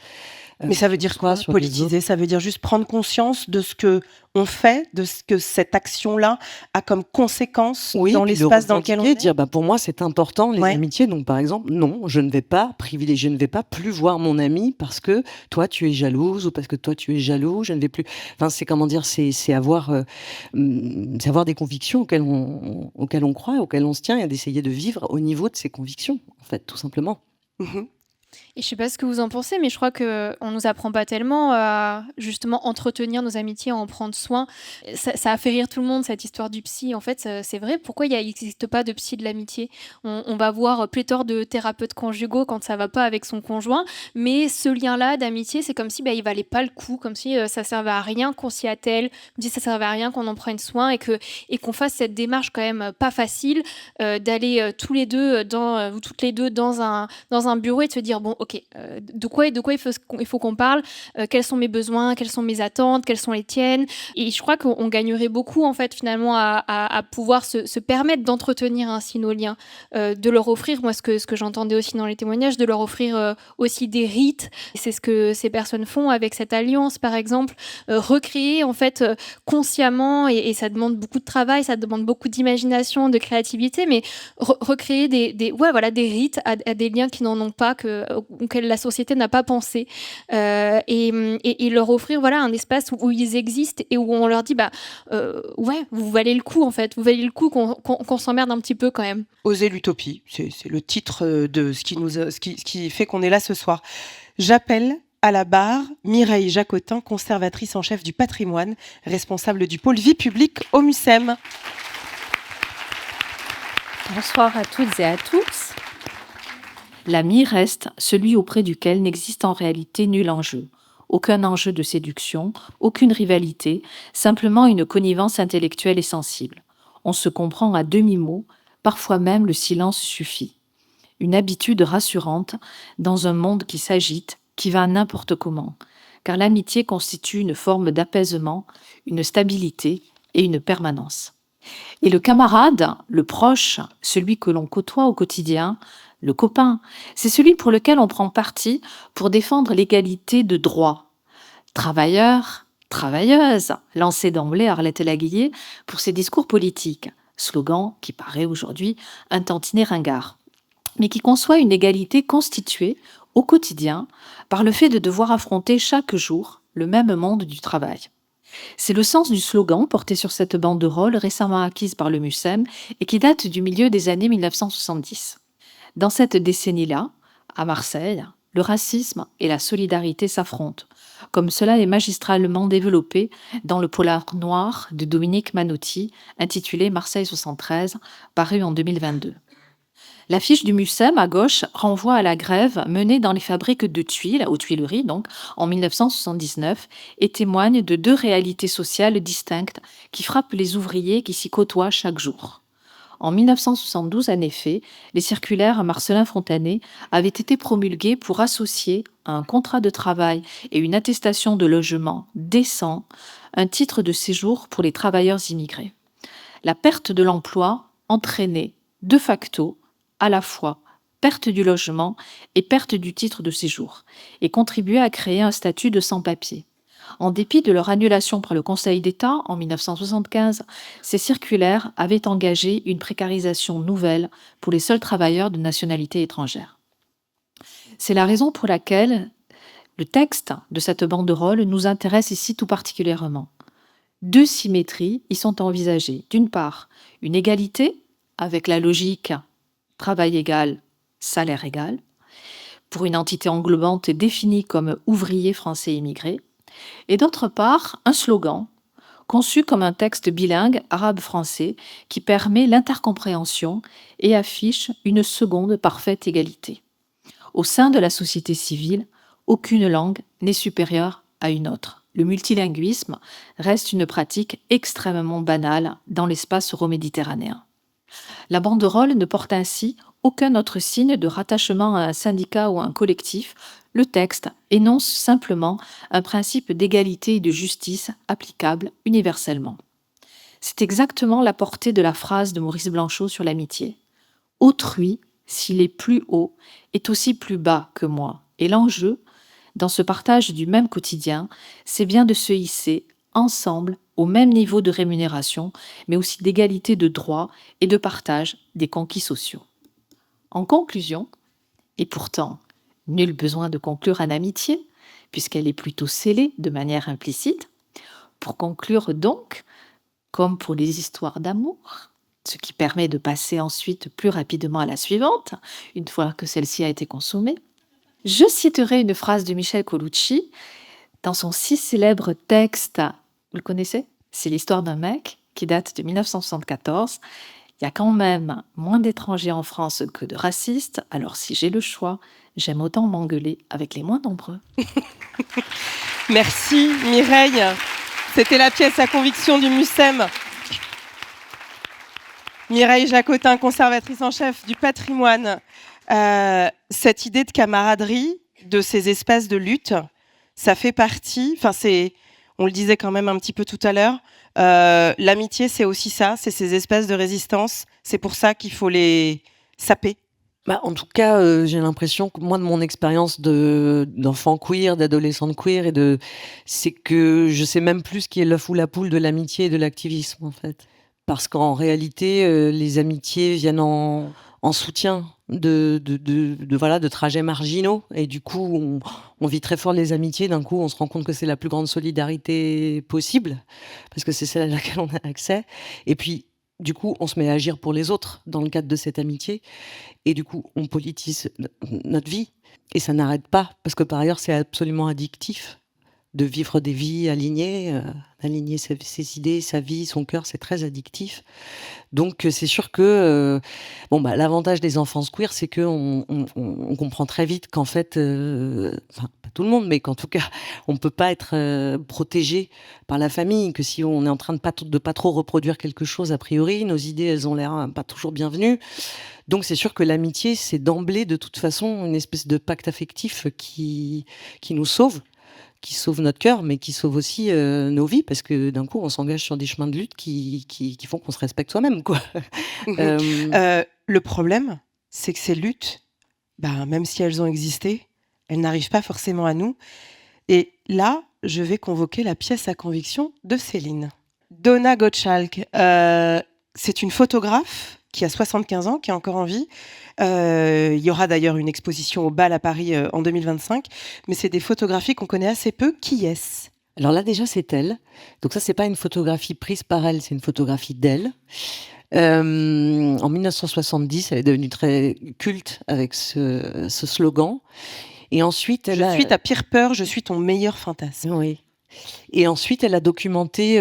Mais ça veut dire quoi, politiser? Ça veut dire juste prendre conscience de ce que on fait, de ce que cette action-là a comme conséquence dans l'espace dans lequel on est. Dire, pour moi, c'est important, les amitiés. Donc, par exemple, non, je ne vais pas privilégier, je ne vais pas plus voir mon ami parce que toi, tu es jalouse ou parce que toi, tu es jaloux. Je ne vais plus. Enfin, c'est comment dire, c'est avoir des convictions auxquelles on croit, auxquelles on se tient, et d'essayer de vivre au niveau de ces convictions, en fait, tout simplement. Et je sais pas ce que vous en pensez, mais je crois qu'on nous apprend pas tellement à justement entretenir nos amitiés, à en prendre soin. Ça a fait rire tout le monde, cette histoire du psy. En fait, c'est vrai. Pourquoi il n'existe pas de psy de l'amitié? On va voir pléthore de thérapeutes conjugaux quand ça va pas avec son conjoint, mais ce lien-là d'amitié, c'est comme si il valait pas le coup, comme si ça servait à rien qu'on s'y attelle, comme si ça servait à rien qu'on en prenne soin et qu'on fasse cette démarche quand même pas facile d'aller tous les deux ou toutes les deux dans un bureau et de se dire bon, ok, de quoi il faut qu'on parle, quels sont mes besoins, quelles sont mes attentes, quelles sont les tiennes. Et je crois qu'on gagnerait beaucoup en fait finalement à pouvoir se permettre d'entretenir ainsi nos liens, de leur offrir, moi ce que j'entendais aussi dans les témoignages, de leur offrir aussi des rites. C'est ce que ces personnes font avec cette alliance par exemple, recréer en fait consciemment, et ça demande beaucoup de travail, ça demande beaucoup d'imagination, de créativité, mais recréer des rites à des liens qui n'en ont pas, auquel la société n'a pas pensé, et leur offrir un espace où ils existent et où on leur dit vous valez le coup en fait, vous valez le coup qu'on s'emmerde un petit peu quand même. Oser l'utopie, c'est le titre de ce qui fait qu'on est là ce soir. J'appelle à la barre Mireille Jacotin, conservatrice en chef du patrimoine, responsable du pôle vie publique au MUSEM. Bonsoir à toutes et à tous. L'ami reste celui auprès duquel n'existe en réalité nul enjeu. Aucun enjeu de séduction, aucune rivalité, simplement une connivence intellectuelle et sensible. On se comprend à demi-mot, parfois même le silence suffit. Une habitude rassurante dans un monde qui s'agite, qui va n'importe comment, car l'amitié constitue une forme d'apaisement, une stabilité et une permanence. Et le camarade, le proche, celui que l'on côtoie au quotidien, le copain, c'est celui pour lequel on prend parti pour défendre l'égalité de droits. Travailleurs, travailleuses, lancé d'emblée Arlette Laguillet pour ses discours politiques, slogan qui paraît aujourd'hui un tantinet ringard, mais qui conçoit une égalité constituée au quotidien par le fait de devoir affronter chaque jour le même monde du travail. C'est le sens du slogan porté sur cette banderole récemment acquise par le MUSEM et qui date du milieu des années 1970. Dans cette décennie-là, à Marseille, le racisme et la solidarité s'affrontent, comme cela est magistralement développé dans le polar noir de Dominique Manotti, intitulé Marseille 73, paru en 2022. L'affiche du MUSEM à gauche renvoie à la grève menée dans les fabriques de tuiles, aux Tuileries donc, en 1979, et témoigne de deux réalités sociales distinctes qui frappent les ouvriers qui s'y côtoient chaque jour. En 1972, en effet, les circulaires Marcellin-Fontanet avaient été promulguées pour associer à un contrat de travail et une attestation de logement décent un titre de séjour pour les travailleurs immigrés. La perte de l'emploi entraînait de facto à la fois perte du logement et perte du titre de séjour, et contribuait à créer un statut de sans-papiers. En dépit de leur annulation par le Conseil d'État en 1975, ces circulaires avaient engagé une précarisation nouvelle pour les seuls travailleurs de nationalité étrangère. C'est la raison pour laquelle le texte de cette banderole nous intéresse ici tout particulièrement. Deux symétries y sont envisagées. D'une part, une égalité avec la logique travail égal, salaire égal, pour une entité englobante définie comme ouvrier français immigré, et d'autre part, un slogan conçu comme un texte bilingue arabe-français qui permet l'intercompréhension et affiche une seconde parfaite égalité. Au sein de la société civile, aucune langue n'est supérieure à une autre. Le multilinguisme reste une pratique extrêmement banale dans l'espace euroméditerranéen. La banderole ne porte ainsi aucun autre signe de rattachement à un syndicat ou à un collectif. Le texte énonce simplement un principe d'égalité et de justice applicable universellement. C'est exactement la portée de la phrase de Maurice Blanchot sur l'amitié. « Autrui, s'il est plus haut, est aussi plus bas que moi. » Et l'enjeu, dans ce partage du même quotidien, c'est bien de se hisser ensemble au même niveau de rémunération, mais aussi d'égalité de droits et de partage des conquis sociaux. En conclusion, et pourtant, nul besoin de conclure en amitié, puisqu'elle est plutôt scellée de manière implicite, pour conclure donc, comme pour les histoires d'amour, ce qui permet de passer ensuite plus rapidement à la suivante, une fois que celle-ci a été consommée, je citerai une phrase de Michel Colucci dans son si célèbre texte. Vous le connaissez ? C'est l'histoire d'un mec qui date de 1974. Il y a quand même moins d'étrangers en France que de racistes. Alors si j'ai le choix, j'aime autant m'engueuler avec les moins nombreux. Merci Mireille. C'était la pièce à conviction du MUSEM. Mireille Jacotin, conservatrice en chef du patrimoine. Cette idée de camaraderie, de ces espaces de lutte, ça fait partie, on le disait quand même un petit peu tout à l'heure, l'amitié c'est aussi ça, c'est ces espaces de résistance, c'est pour ça qu'il faut les saper. En tout cas, j'ai l'impression que moi, de mon expérience d'enfant queer, d'adolescente queer, c'est que je sais même plus ce qui est l'œuf ou la poule de l'amitié et de l'activisme, en fait. Parce qu'en réalité, les amitiés viennent en soutien de trajets marginaux. Et du coup, on vit très fort les amitiés. D'un coup, on se rend compte que c'est la plus grande solidarité possible, parce que c'est celle à laquelle on a accès. Et puis, du coup, on se met à agir pour les autres dans le cadre de cette amitié. Et du coup, on politise notre vie. Et ça n'arrête pas, parce que par ailleurs, c'est absolument addictif de vivre des vies alignées, aligner ses idées, sa vie, son cœur, c'est très addictif. Donc c'est sûr que l'avantage des enfances queer, c'est qu'on comprend très vite qu'en fait, pas tout le monde, mais qu'en tout cas, on ne peut pas être protégé par la famille, que si on est en train de pas trop reproduire quelque chose a priori, nos idées, elles ont l'air pas toujours bienvenues. Donc c'est sûr que l'amitié, c'est d'emblée, de toute façon, une espèce de pacte affectif qui nous sauve, qui sauve notre cœur, mais qui sauve aussi nos vies, parce que d'un coup, on s'engage sur des chemins de lutte qui font qu'on se respecte soi-même, quoi. Le problème, c'est que ces luttes, même si elles ont existé, elles n'arrivent pas forcément à nous. Et là, je vais convoquer la pièce à conviction de Céline. Donna Gottschalk, c'est une photographe qui a 75 ans, qui est encore en vie. Il y aura d'ailleurs une exposition au BAL à Paris en 2025. Mais c'est des photographies qu'on connaît assez peu. Qui est-ce ? Alors là, déjà, c'est elle. Donc ça, c'est pas une photographie prise par elle, c'est une photographie d'elle. En 1970, elle est devenue très culte avec ce slogan. Et ensuite, Je suis ta pire peur, je suis ton meilleur fantasme. Oui. Et ensuite, elle a documenté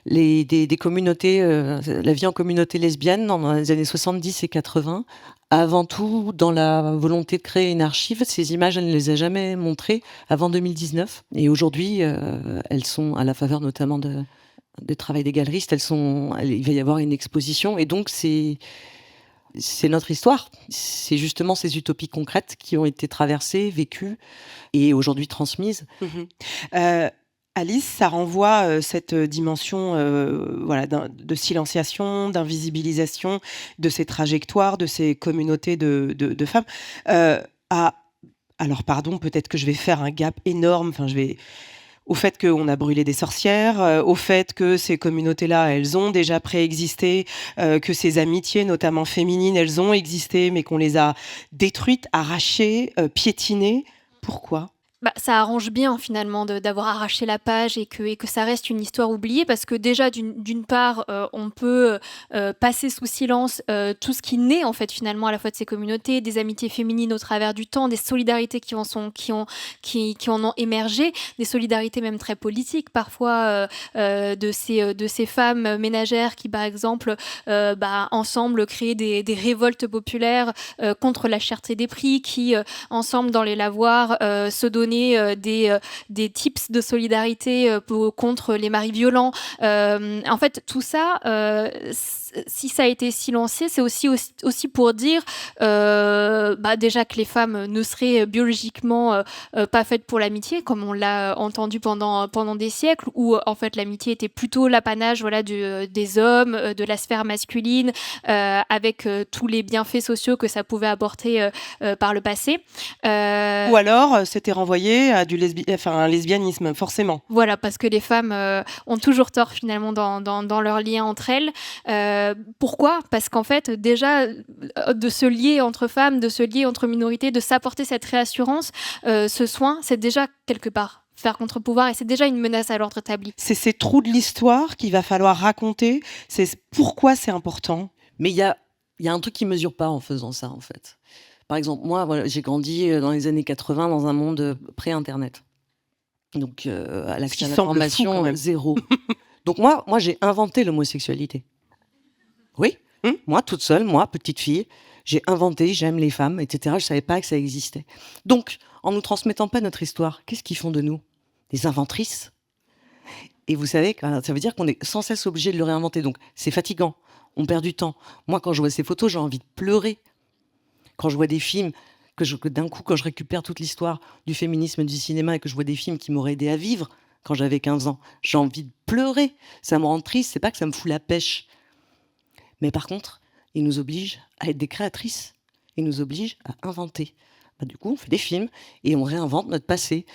des communautés, la vie en communauté lesbienne dans les années 70 et 80. Avant tout, dans la volonté de créer une archive, ces images, elle ne les a jamais montrées avant 2019. Et aujourd'hui, elles sont, à la faveur notamment du travail des galeristes, il va y avoir une exposition. Et donc, c'est notre histoire. C'est justement ces utopies concrètes qui ont été traversées, vécues et aujourd'hui transmises. Alice, ça renvoie cette dimension de silenciation, d'invisibilisation de ces trajectoires, de ces communautés de femmes. Alors pardon, peut-être que je vais faire un gap énorme, au fait qu'on a brûlé des sorcières, au fait que ces communautés-là, elles ont déjà préexisté, que ces amitiés, notamment féminines, elles ont existé, mais qu'on les a détruites, arrachées, piétinées. Pourquoi ? Ça arrange bien finalement d'avoir arraché la page et que ça reste une histoire oubliée, parce que déjà d'une part on peut passer sous silence tout ce qui naît en fait finalement à la fois de ces communautés, des amitiés féminines au travers du temps, des solidarités qui en ont émergé, des solidarités même très politiques parfois de ces femmes ménagères qui par exemple ensemble créaient des révoltes populaires contre la cherté des prix, qui ensemble dans les lavoirs se donnaient des tips de solidarité contre les maris violents. En fait, tout ça, si ça a été silencié, c'est aussi pour dire déjà que les femmes ne seraient biologiquement pas faites pour l'amitié, comme on l'a entendu pendant des siècles, où en fait l'amitié était plutôt l'apanage des hommes, de la sphère masculine, avec tous les bienfaits sociaux que ça pouvait apporter par le passé. Ou alors, c'était renvoyé à un lesbianisme, forcément. Voilà, parce que les femmes ont toujours tort finalement dans leur lien entre elles. Pourquoi ? Parce qu'en fait, déjà, de se lier entre femmes, de se lier entre minorités, de s'apporter cette réassurance, ce soin, c'est déjà quelque part faire contre-pouvoir, et c'est déjà une menace à l'ordre établi. C'est ces trous de l'histoire qu'il va falloir raconter. C'est pourquoi c'est important. Mais il y a un truc qui ne mesure pas en faisant ça, en fait. Par exemple, moi, j'ai grandi dans les années 80 dans un monde pré-Internet. Donc, à l'accès à l'information, zéro. Donc, moi, j'ai inventé l'homosexualité. Oui, moi, toute seule, moi, petite fille, j'ai inventé, j'aime les femmes, etc. Je ne savais pas que ça existait. Donc, en nous transmettant pas notre histoire, qu'est-ce qu'ils font de nous ? Des inventrices. Et vous savez, ça veut dire qu'on est sans cesse obligé de le réinventer. Donc, c'est fatigant. On perd du temps. Moi, quand je vois ces photos, j'ai envie de pleurer. Quand je vois des films, que d'un coup, quand je récupère toute l'histoire du féminisme du cinéma et que je vois des films qui m'auraient aidé à vivre quand j'avais 15 ans, j'ai envie de pleurer. Ça me rend triste, c'est pas que ça me fout la pêche. Mais par contre, ils nous obligent à être des créatrices. Ils nous obligent à inventer. Du coup, on fait des films et on réinvente notre passé.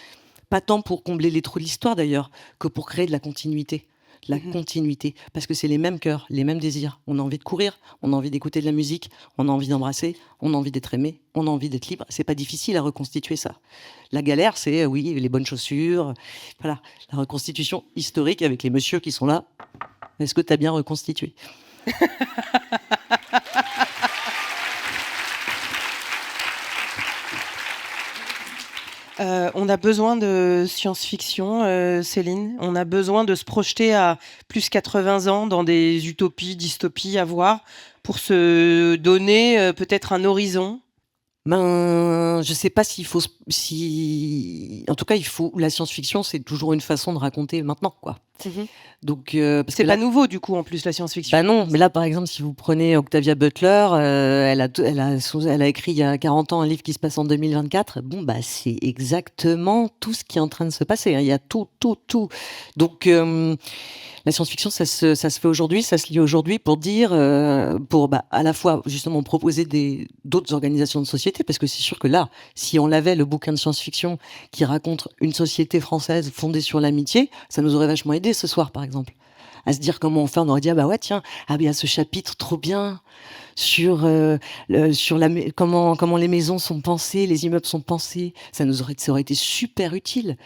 Pas tant pour combler les trous de l'histoire d'ailleurs, que pour créer de la continuité. La continuité, parce que c'est les mêmes cœurs, les mêmes désirs. On a envie de courir, on a envie d'écouter de la musique, on a envie d'embrasser, on a envie d'être aimé, on a envie d'être libre. C'est pas difficile à reconstituer ça. La galère, c'est oui, les bonnes chaussures, voilà, la reconstitution historique avec les messieurs qui sont là. Est-ce que tu as bien reconstitué ? On a besoin de science-fiction, Céline. On a besoin de se projeter à plus 80 ans dans des utopies, dystopies à voir pour se donner peut-être un horizon. Je sais pas s'il faut, en tout cas, la science-fiction, c'est toujours une façon de raconter maintenant, quoi. Donc, c'est pas nouveau, du coup, en plus, la science-fiction. Bah non, mais là, par exemple, si vous prenez Octavia Butler, elle a écrit il y a 40 ans un livre qui se passe en 2024. Bon, c'est exactement tout ce qui est en train de se passer. Il y a tout. Donc, la science-fiction, ça se fait aujourd'hui, ça se lit aujourd'hui pour dire, pour à la fois justement proposer d'autres organisations de société, parce que c'est sûr que là, si on avait le bouquin de science-fiction qui raconte une société française fondée sur l'amitié, ça nous aurait vachement aidé ce soir, par exemple, à se dire comment on fait. On aurait dit il y a ce chapitre trop bien sur comment les maisons sont pensées, les immeubles sont pensés. Ça aurait été super utile.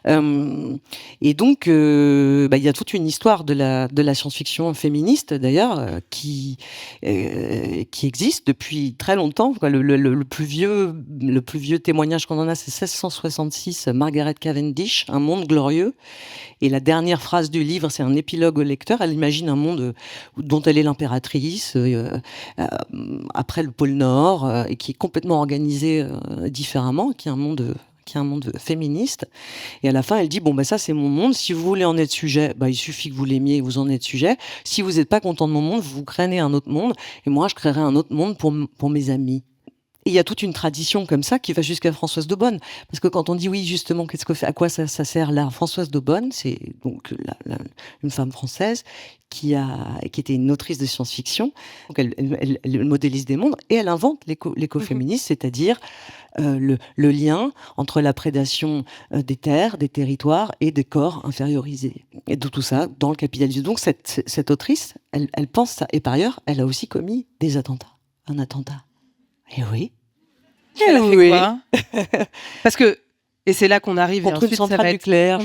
Et donc, il y a toute une histoire de la science-fiction féministe, d'ailleurs, qui existe depuis très longtemps. Le plus vieux témoignage qu'on en a, c'est 1666, Margaret Cavendish, Un monde glorieux. Et la dernière phrase du livre, c'est un épilogue au lecteur. Elle imagine un monde dont elle est l'impératrice, après le pôle Nord, et qui est complètement organisé différemment, qui est un monde féministe. Et à la fin, elle dit, ça c'est mon monde, si vous voulez en être sujet, il suffit que vous l'aimiez et vous en êtes sujet. Si vous n'êtes pas content de mon monde, vous créez un autre monde, et moi je créerai un autre monde pour mes amis. Et il y a toute une tradition comme ça qui va jusqu'à Françoise d'Aubonne. Parce que quand on dit oui, justement, à quoi ça sert là ? Françoise d'Aubonne, c'est donc une femme française qui était une autrice de science-fiction. Donc elle modélise des mondes et elle invente l'écoféminisme, c'est-à-dire le lien entre la prédation des terres, des territoires et des corps infériorisés. Et de tout ça dans le capitalisme. Donc cette autrice, elle pense ça. Et par ailleurs, elle a aussi commis des attentats. Un attentat. Eh oui. Elle a fait quoi ? Parce que, et c'est là qu'on arrive... Contre une centrale nucléaire.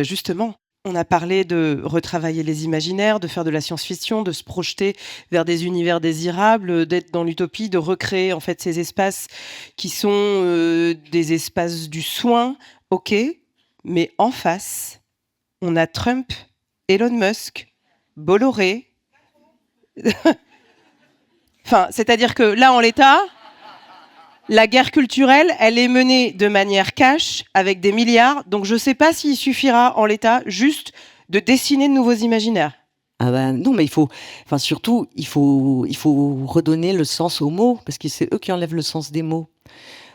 Justement, on a parlé de retravailler les imaginaires, de faire de la science-fiction, de se projeter vers des univers désirables, d'être dans l'utopie, de recréer en fait ces espaces qui sont des espaces du soin. Ok, mais en face, on a Trump, Elon Musk, Bolloré... Enfin, c'est-à-dire que là, en l'état, la guerre culturelle, elle est menée de manière cash, avec des milliards. Donc, je ne sais pas s'il suffira, en l'état, juste de dessiner de nouveaux imaginaires. Non, mais il faut redonner le sens aux mots, parce que c'est eux qui enlèvent le sens des mots.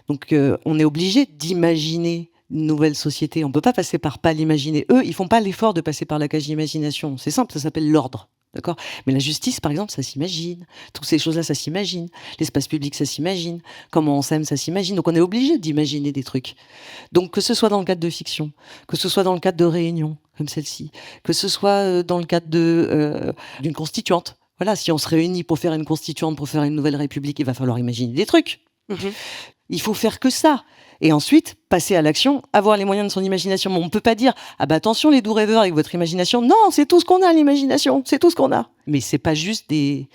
Donc, on est obligé d'imaginer une nouvelle société. On ne peut pas passer par pas l'imaginer. Eux, ils ne font pas l'effort de passer par la cage d'imagination. C'est simple, ça s'appelle l'ordre. D'accord ? Mais la justice, par exemple, ça s'imagine. Toutes ces choses-là, ça s'imagine. L'espace public, ça s'imagine. Comment on s'aime, ça s'imagine. Donc on est obligé d'imaginer des trucs. Donc que ce soit dans le cadre de fiction, que ce soit dans le cadre de réunions comme celle-ci, que ce soit dans le cadre d'une constituante. Voilà, si on se réunit pour faire une constituante, pour faire une nouvelle république, il va falloir imaginer des trucs. Il faut faire que ça. Et ensuite, passer à l'action, avoir les moyens de son imagination. Mais on ne peut pas dire, attention les doux rêveurs avec votre imagination. Non, c'est tout ce qu'on a, l'imagination. C'est tout ce qu'on a. Mais c'est pas juste des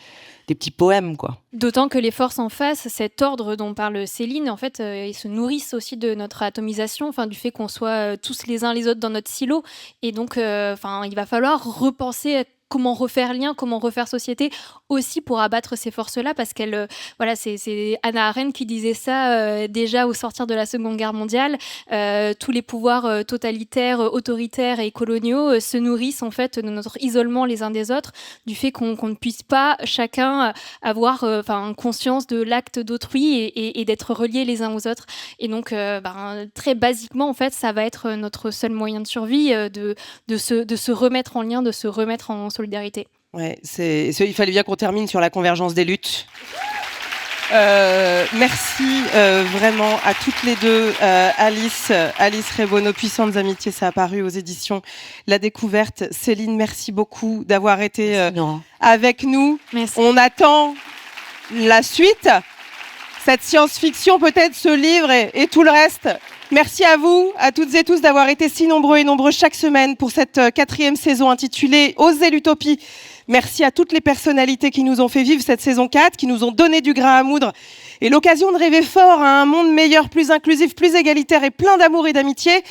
petits poèmes, quoi. D'autant que les forces en face, cet ordre dont parle Céline, en fait, ils se nourrissent aussi de notre atomisation, du fait qu'on soit tous les uns les autres dans notre silo. Et donc, il va falloir repenser comment refaire lien, comment refaire société, aussi pour abattre ces forces-là, parce qu'elle, c'est Hannah Arendt qui disait ça déjà au sortir de la Seconde Guerre mondiale. Tous les pouvoirs totalitaires, autoritaires et coloniaux se nourrissent en fait de notre isolement les uns des autres, du fait qu'on ne puisse pas chacun avoir conscience de l'acte d'autrui et d'être reliés les uns aux autres. Et donc, très basiquement, en fait, ça va être notre seul moyen de survie, de se remettre en lien, de se remettre en solidarité. Ouais, il fallait bien qu'on termine sur la convergence des luttes. Merci vraiment à toutes les deux. Alice Rebaud, Nos puissantes amitiés, ça a paru aux éditions La Découverte. Céline, merci beaucoup d'avoir été avec nous. Merci. On attend la suite, cette science-fiction, peut-être ce livre et tout le reste. Merci à vous, à toutes et tous, d'avoir été si nombreux et nombreux chaque semaine pour cette 4e saison intitulée « Oser l'utopie ». Merci à toutes les personnalités qui nous ont fait vivre cette saison 4, qui nous ont donné du grain à moudre et l'occasion de rêver fort à un monde meilleur, plus inclusif, plus égalitaire et plein d'amour et d'amitié.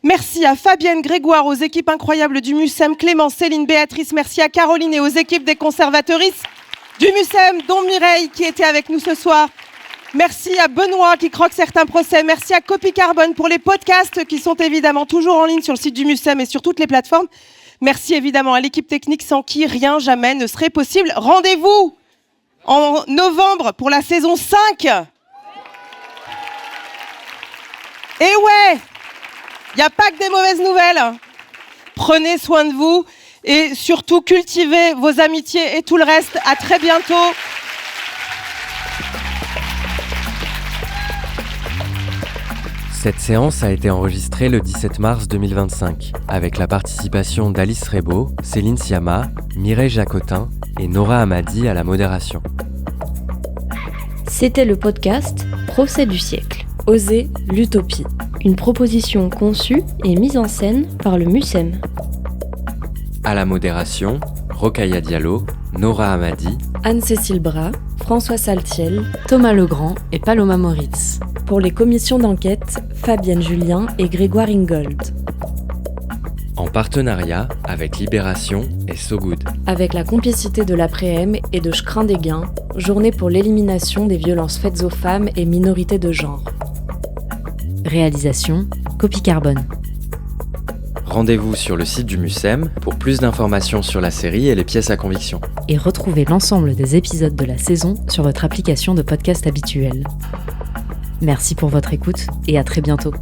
Merci à Fabienne, Grégoire, aux équipes incroyables du MUSEM, Clément, Céline, Béatrice. Merci à Caroline et aux équipes des conservatrices du MUSEM, dont Mireille qui était avec nous ce soir. Merci à Benoît qui croque certains procès. Merci à Copy Carbone pour les podcasts qui sont évidemment toujours en ligne sur le site du MUSEM et sur toutes les plateformes. Merci évidemment à l'équipe technique sans qui rien jamais ne serait possible. Rendez-vous en novembre pour la saison 5. Et ouais, il n'y a pas que des mauvaises nouvelles. Prenez soin de vous et surtout cultivez vos amitiés et tout le reste. À très bientôt. Cette séance a été enregistrée le 17 mars 2025, avec la participation d'Alice Rebaud, Céline Sciamma, Mireille Jacotin et Nora Hamadi à la modération. C'était le podcast Procès du siècle. Oser l'utopie. Une proposition conçue et mise en scène par le MUSEM. À la modération, Rokhaya Diallo, Nora Hamadi, Anne-Cécile Bras, François Saltiel, Thomas Legrand et Paloma Moritz. Pour les commissions d'enquête, Fabienne Julien et Grégoire Ingold. En partenariat avec Libération et So Good. Avec la complicité de l'Après-M et de Chcrin des Gains, journée pour l'élimination des violences faites aux femmes et minorités de genre. Réalisation, Copie Carbone. Rendez-vous sur le site du MUSEM pour plus d'informations sur la série et les pièces à conviction. Et retrouvez l'ensemble des épisodes de la saison sur votre application de podcast habituelle. Merci pour votre écoute et à très bientôt.